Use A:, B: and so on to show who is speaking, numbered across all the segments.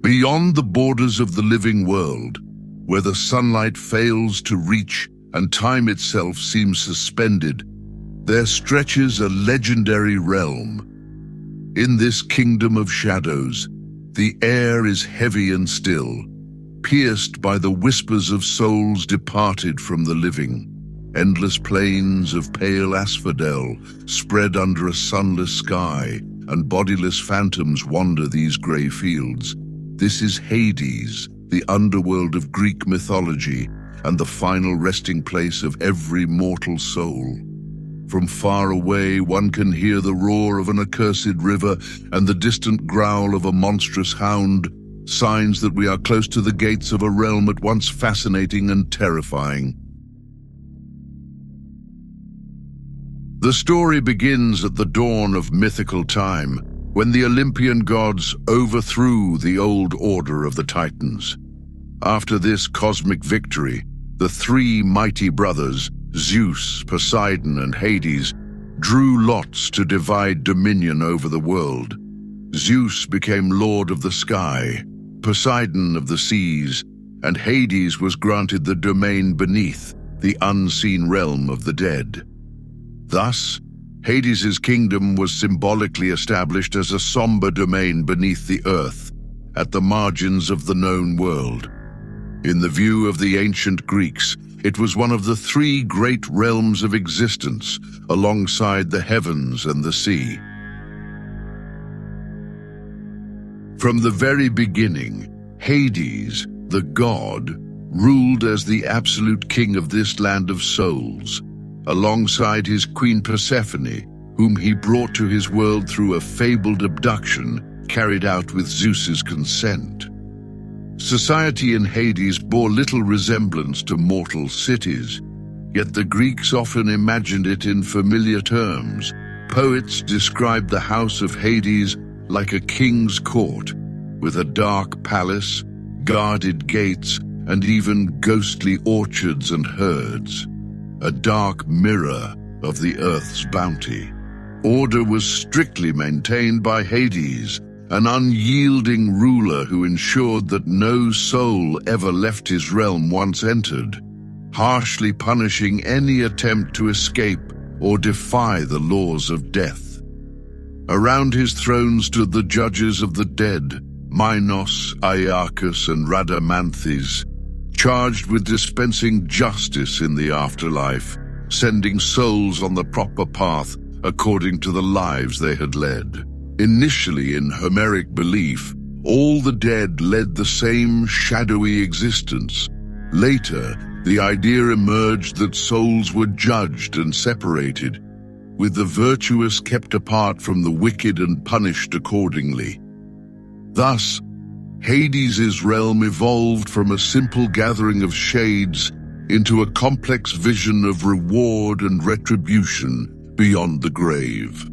A: Beyond the borders of the living world, where the sunlight fails to reach and time itself seems suspended, there stretches a legendary realm. In this kingdom of shadows, the air is heavy and still, pierced by the whispers of souls departed from the living. Endless plains of pale asphodel spread under a sunless sky, and bodiless phantoms wander these grey fields. This is Hades, the underworld of Greek mythology, and the final resting place of every mortal soul. From far away, one can hear the roar of an accursed river and the distant growl of a monstrous hound, signs that we are close to the gates of a realm at once fascinating and terrifying. The story begins at the dawn of mythical time, when the Olympian gods overthrew the old order of the Titans. After this cosmic victory, the three mighty brothers, Zeus, Poseidon, and Hades, drew lots to divide dominion over the world. Zeus became lord of the sky, Poseidon of the seas, and Hades was granted the domain beneath, the unseen realm of the dead. Thus, Hades' kingdom was symbolically established as a somber domain beneath the earth, at the margins of the known world. In the view of the ancient Greeks, it was one of the three great realms of existence, alongside the heavens and the sea. From the very beginning, Hades, the god, ruled as the absolute king of this land of souls, alongside his queen Persephone, whom he brought to his world through a fabled abduction carried out with Zeus's consent. Society in Hades bore little resemblance to mortal cities, yet the Greeks often imagined it in familiar terms. Poets described the house of Hades like a king's court, with a dark palace, guarded gates, and even ghostly orchards and herds, a dark mirror of the earth's bounty. Order was strictly maintained by Hades, an unyielding ruler who ensured that no soul ever left his realm once entered, harshly punishing any attempt to escape or defy the laws of death. Around his throne stood the judges of the dead, Minos, Iarchus, and Rhadamanthys, charged with dispensing justice in the afterlife, sending souls on the proper path according to the lives they had led. Initially, in Homeric belief, all the dead led the same shadowy existence. Later, the idea emerged that souls were judged and separated, with the virtuous kept apart from the wicked and punished accordingly. Thus, Hades' realm evolved from a simple gathering of shades into a complex vision of reward and retribution beyond the grave.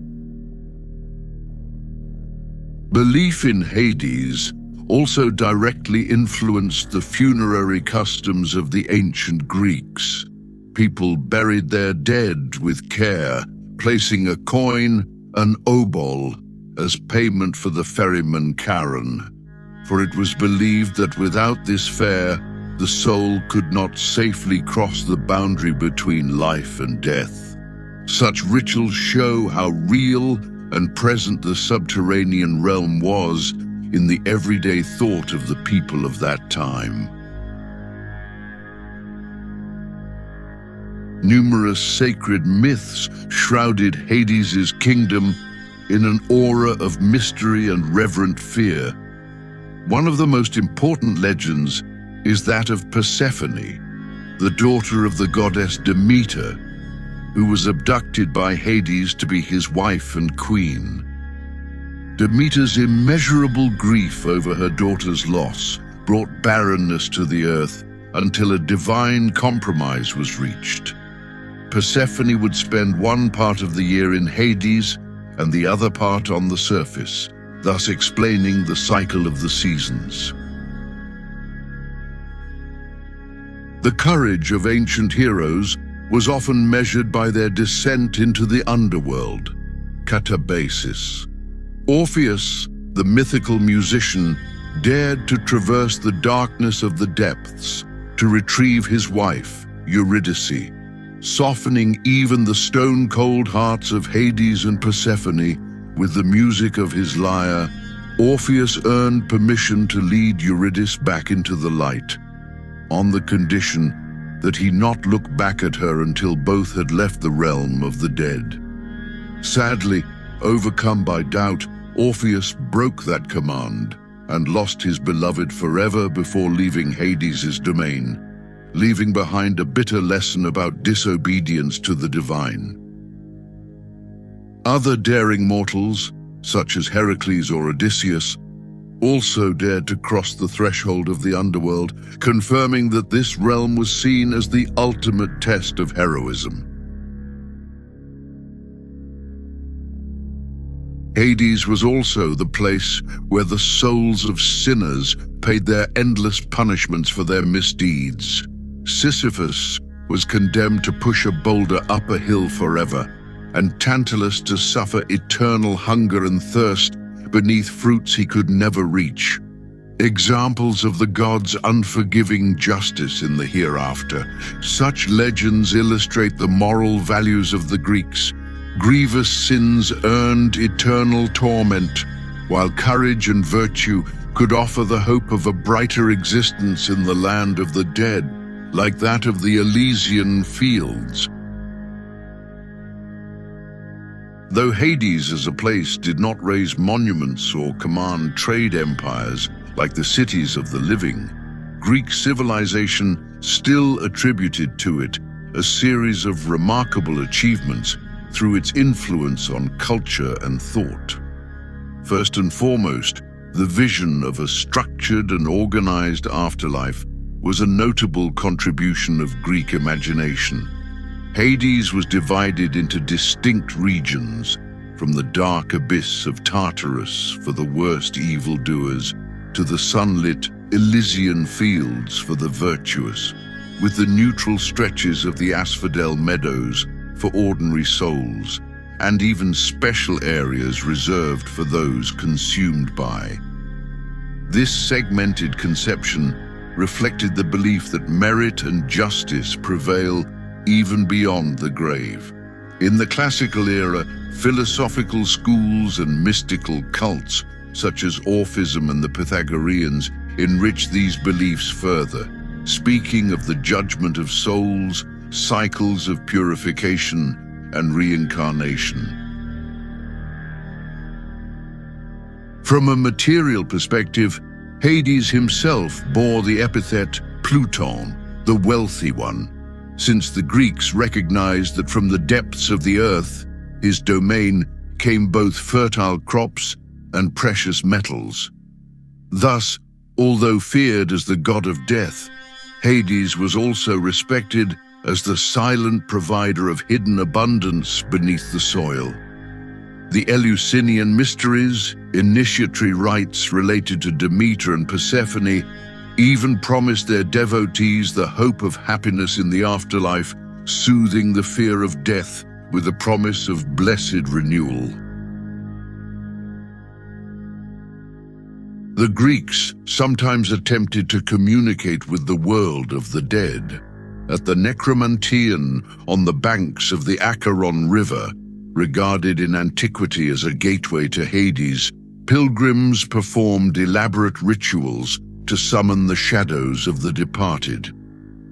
A: Belief in Hades also directly influenced the funerary customs of the ancient Greeks. People buried their dead with care, placing a coin, an obol, as payment for the ferryman Charon, for it was believed that without this fare, the soul could not safely cross the boundary between life and death. Such rituals show how real and present the subterranean realm was in the everyday thought of the people of that time. Numerous sacred myths shrouded Hades' kingdom in an aura of mystery and reverent fear. One of the most important legends is that of Persephone, the daughter of the goddess Demeter, who was abducted by Hades to be his wife and queen. Demeter's immeasurable grief over her daughter's loss brought barrenness to the earth until a divine compromise was reached. Persephone would spend one part of the year in Hades and the other part on the surface, thus explaining the cycle of the seasons. The courage of ancient heroes was often measured by their descent into the underworld, katabasis. Orpheus, the mythical musician, dared to traverse the darkness of the depths to retrieve his wife, Eurydice, softening even the stone-cold hearts of Hades and Persephone with the music of his lyre. Orpheus earned permission to lead Eurydice back into the light, on the condition that he not look back at her until both had left the realm of the dead. Sadly, overcome by doubt, Orpheus broke that command and lost his beloved forever before leaving Hades' domain, leaving behind a bitter lesson about disobedience to the divine. Other daring mortals, such as Heracles or Odysseus, also dared to cross the threshold of the underworld, confirming that this realm was seen as the ultimate test of heroism. Hades was also the place where the souls of sinners paid their endless punishments for their misdeeds. Sisyphus was condemned to push a boulder up a hill forever, and Tantalus to suffer eternal hunger and thirst beneath fruits he could never reach. Examples of the gods' unforgiving justice in the hereafter. Such legends illustrate the moral values of the Greeks. Grievous sins earned eternal torment, while courage and virtue could offer the hope of a brighter existence in the land of the dead, like that of the Elysian fields. Though Hades as a place did not raise monuments or command trade empires like the cities of the living, Greek civilization still attributed to it a series of remarkable achievements through its influence on culture and thought. First and foremost, the vision of a structured and organized afterlife was a notable contribution of Greek imagination. Hades was divided into distinct regions, from the dark abyss of Tartarus for the worst evildoers to the sunlit Elysian fields for the virtuous, with the neutral stretches of the asphodel meadows for ordinary souls, and even special areas reserved for those consumed by. This segmented conception reflected the belief that merit and justice prevail even beyond the grave. In the classical era, philosophical schools and mystical cults, such as Orphism and the Pythagoreans, enriched these beliefs further, speaking of the judgment of souls, cycles of purification, and reincarnation. From a material perspective, Hades himself bore the epithet Pluton, the wealthy one, since the Greeks recognized that from the depths of the earth, his domain, came both fertile crops and precious metals. Thus, although feared as the god of death, Hades was also respected as the silent provider of hidden abundance beneath the soil. The Eleusinian mysteries, initiatory rites related to Demeter and Persephone, even promised their devotees the hope of happiness in the afterlife, soothing the fear of death with the promise of blessed renewal. The Greeks sometimes attempted to communicate with the world of the dead. At the Necromanteon on the banks of the Charon River, regarded in antiquity as a gateway to Hades, pilgrims performed elaborate rituals to summon the shadows of the departed.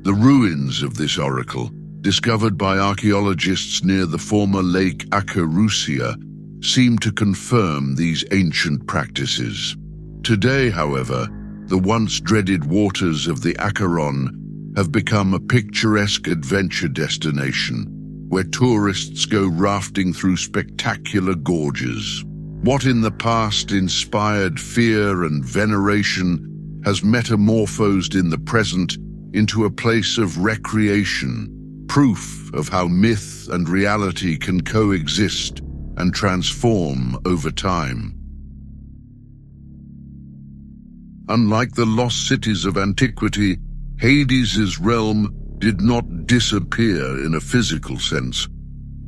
A: The ruins of this oracle, discovered by archaeologists near the former lake Acherusia, seem to confirm these ancient practices. Today, however, the once dreaded waters of the Charon have become a picturesque adventure destination where tourists go rafting through spectacular gorges. What in the past inspired fear and veneration has metamorphosed in the present into a place of recreation, proof of how myth and reality can coexist and transform over time. Unlike the lost cities of antiquity, Hades' realm did not disappear in a physical sense.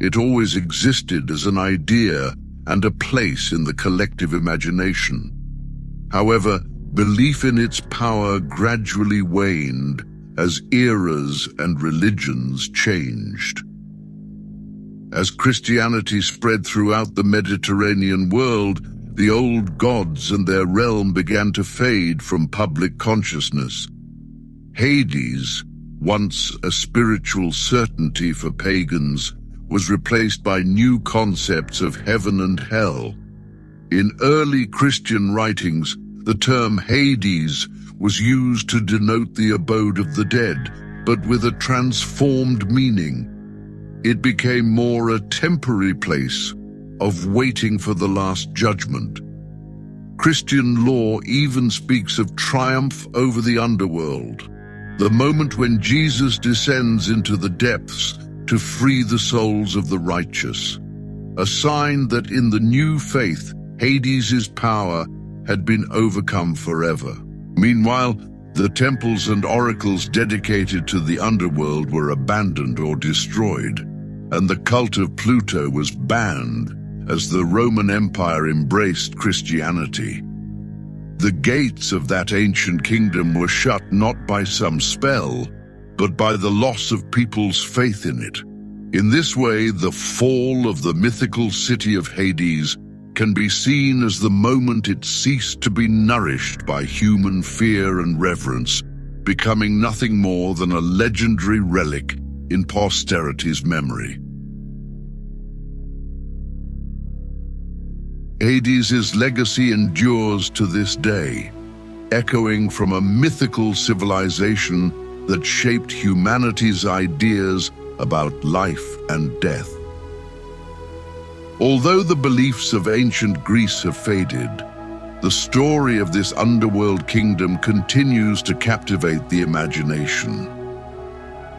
A: It always existed as an idea and a place in the collective imagination. However, belief in its power gradually waned as eras and religions changed. As Christianity spread throughout the Mediterranean world, the old gods and their realm began to fade from public consciousness. Hades, once a spiritual certainty for pagans, was replaced by new concepts of heaven and hell. In early Christian writings, the term Hades was used to denote the abode of the dead, but with a transformed meaning. It became more a temporary place of waiting for the last judgment. Christian law even speaks of triumph over the underworld, the moment when Jesus descends into the depths to free the souls of the righteous, a sign that in the new faith, Hades' power had been overcome forever. Meanwhile, the temples and oracles dedicated to the underworld were abandoned or destroyed, and the cult of Pluto was banned as the Roman Empire embraced Christianity. The gates of that ancient kingdom were shut not by some spell, but by the loss of people's faith in it. In this way, the fall of the mythical city of Hades can be seen as the moment it ceased to be nourished by human fear and reverence, becoming nothing more than a legendary relic in posterity's memory. Hades' legacy endures to this day, echoing from a mythical civilization that shaped humanity's ideas about life and death. Although the beliefs of ancient Greece have faded, the story of this underworld kingdom continues to captivate the imagination.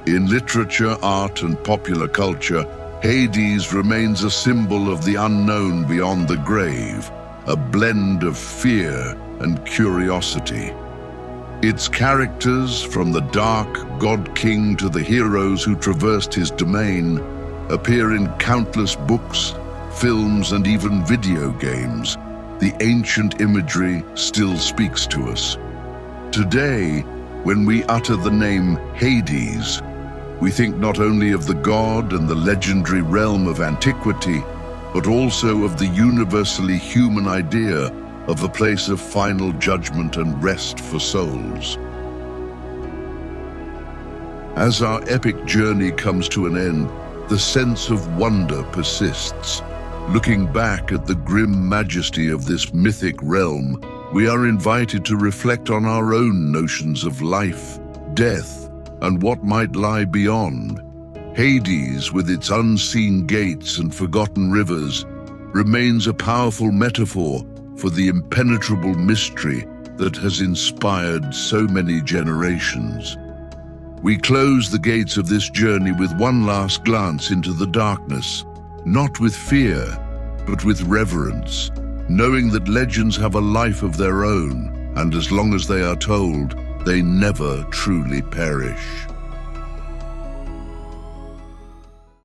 A: In literature, art, and popular culture, Hades remains a symbol of the unknown beyond the grave, a blend of fear and curiosity. Its characters, from the dark god-king to the heroes who traversed his domain, appear in countless books, films, and even video games. The ancient imagery still speaks to us. Today, when we utter the name Hades, we think not only of the god and the legendary realm of antiquity, but also of the universally human idea of a place of final judgment and rest for souls. As our epic journey comes to an end, the sense of wonder persists. Looking back at the grim majesty of this mythic realm, we are invited to reflect on our own notions of life, death, and what might lie beyond. Hades, with its unseen gates and forgotten rivers, remains a powerful metaphor for the impenetrable mystery that has inspired so many generations. We close the gates of this journey with one last glance into the darkness, not with fear, but with reverence, knowing that legends have a life of their own, and as long as they are told, they never truly perish.